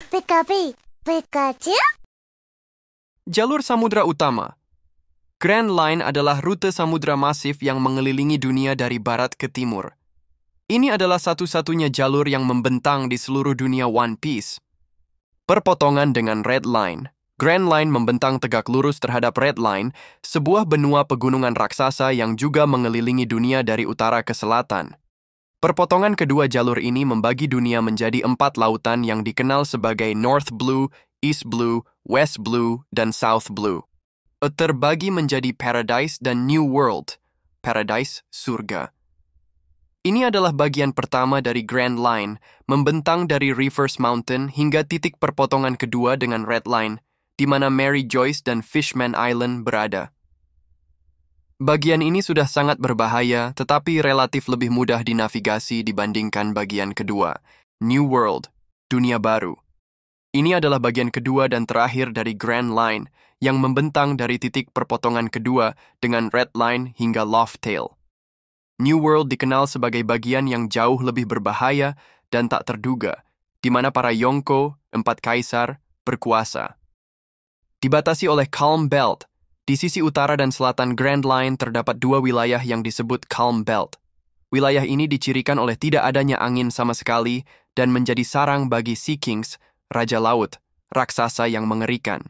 Pika-pi, Pikachu? Jalur Samudra Utama. Grand Line adalah rute samudra masif yang mengelilingi dunia dari barat ke timur. Ini adalah satu-satunya jalur yang membentang di seluruh dunia One Piece. Perpotongan dengan Red Line. Grand Line membentang tegak lurus terhadap Red Line, sebuah benua pegunungan raksasa yang juga mengelilingi dunia dari utara ke selatan. Perpotongan kedua jalur ini membagi dunia menjadi 4 lautan yang dikenal sebagai North Blue, East Blue, West Blue, dan South Blue. Terbagi menjadi Paradise dan New World. Paradise, surga. Ini adalah bagian pertama dari Grand Line, membentang dari Reverse Mountain hingga titik perpotongan kedua dengan Red Line, di mana Mary Joyce dan Fishman Island berada. Bagian ini sudah sangat berbahaya, tetapi relatif lebih mudah dinavigasi dibandingkan bagian kedua, New World, dunia baru. Ini adalah bagian kedua dan terakhir dari Grand Line, yang membentang dari titik perpotongan kedua dengan Red Line hingga Laugh Tale. New World dikenal sebagai bagian yang jauh lebih berbahaya dan tak terduga, di mana para Yonko, 4 kaisar, berkuasa. Dibatasi oleh Calm Belt, di sisi utara dan selatan Grand Line terdapat 2 wilayah yang disebut Calm Belt. Wilayah ini dicirikan oleh tidak adanya angin sama sekali dan menjadi sarang bagi Sea Kings, Raja Laut, raksasa yang mengerikan.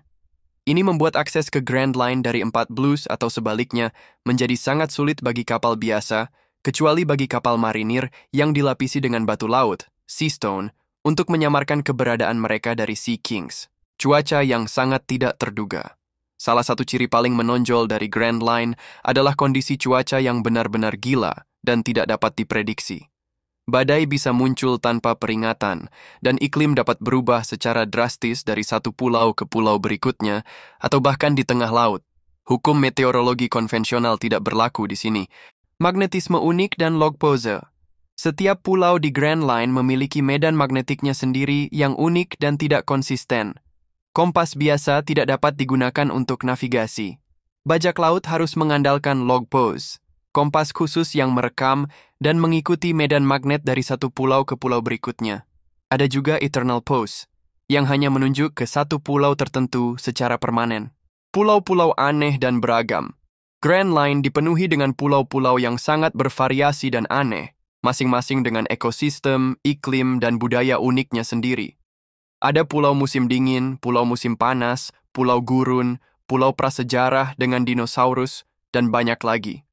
Ini membuat akses ke Grand Line dari 4 Blues atau sebaliknya menjadi sangat sulit bagi kapal biasa, kecuali bagi kapal marinir yang dilapisi dengan batu laut, Sea Stone, untuk menyamarkan keberadaan mereka dari Sea Kings. Cuaca yang sangat tidak terduga. Salah satu ciri paling menonjol dari Grand Line adalah kondisi cuaca yang benar-benar gila dan tidak dapat diprediksi. Badai bisa muncul tanpa peringatan, dan iklim dapat berubah secara drastis dari satu pulau ke pulau berikutnya, atau bahkan di tengah laut. Hukum meteorologi konvensional tidak berlaku di sini. Magnetisme unik dan log pose. Setiap pulau di Grand Line memiliki medan magnetiknya sendiri yang unik dan tidak konsisten. Kompas biasa tidak dapat digunakan untuk navigasi. Bajak laut harus mengandalkan log pose, kompas khusus yang merekam dan mengikuti medan magnet dari satu pulau ke pulau berikutnya. Ada juga Eternal Pose, yang hanya menunjuk ke satu pulau tertentu secara permanen. Pulau-pulau aneh dan beragam. Grand Line dipenuhi dengan pulau-pulau yang sangat bervariasi dan aneh, masing-masing dengan ekosistem, iklim, dan budaya uniknya sendiri. Ada pulau musim dingin, pulau musim panas, pulau gurun, pulau prasejarah dengan dinosaurus, dan banyak lagi.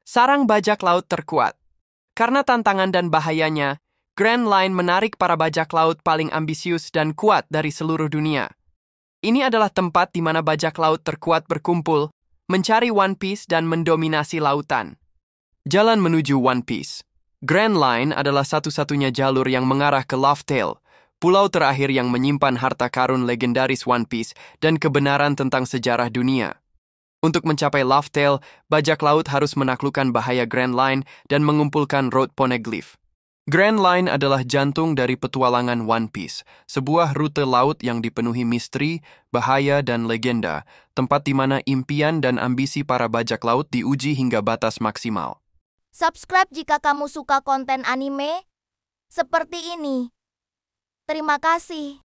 Sarang bajak laut terkuat. Karena tantangan dan bahayanya, Grand Line menarik para bajak laut paling ambisius dan kuat dari seluruh dunia. Ini adalah tempat di mana bajak laut terkuat berkumpul, mencari One Piece dan mendominasi lautan. Jalan menuju One Piece. Grand Line adalah satu-satunya jalur yang mengarah ke Laugh Tale, pulau terakhir yang menyimpan harta karun legendaris One Piece dan kebenaran tentang sejarah dunia. Untuk mencapai Laugh Tale, bajak laut harus menaklukkan bahaya Grand Line dan mengumpulkan Road Poneglyph. Grand Line adalah jantung dari petualangan One Piece, sebuah rute laut yang dipenuhi misteri, bahaya, dan legenda, tempat di mana impian dan ambisi para bajak laut diuji hingga batas maksimal. Subscribe jika kamu suka konten anime seperti ini. Terima kasih.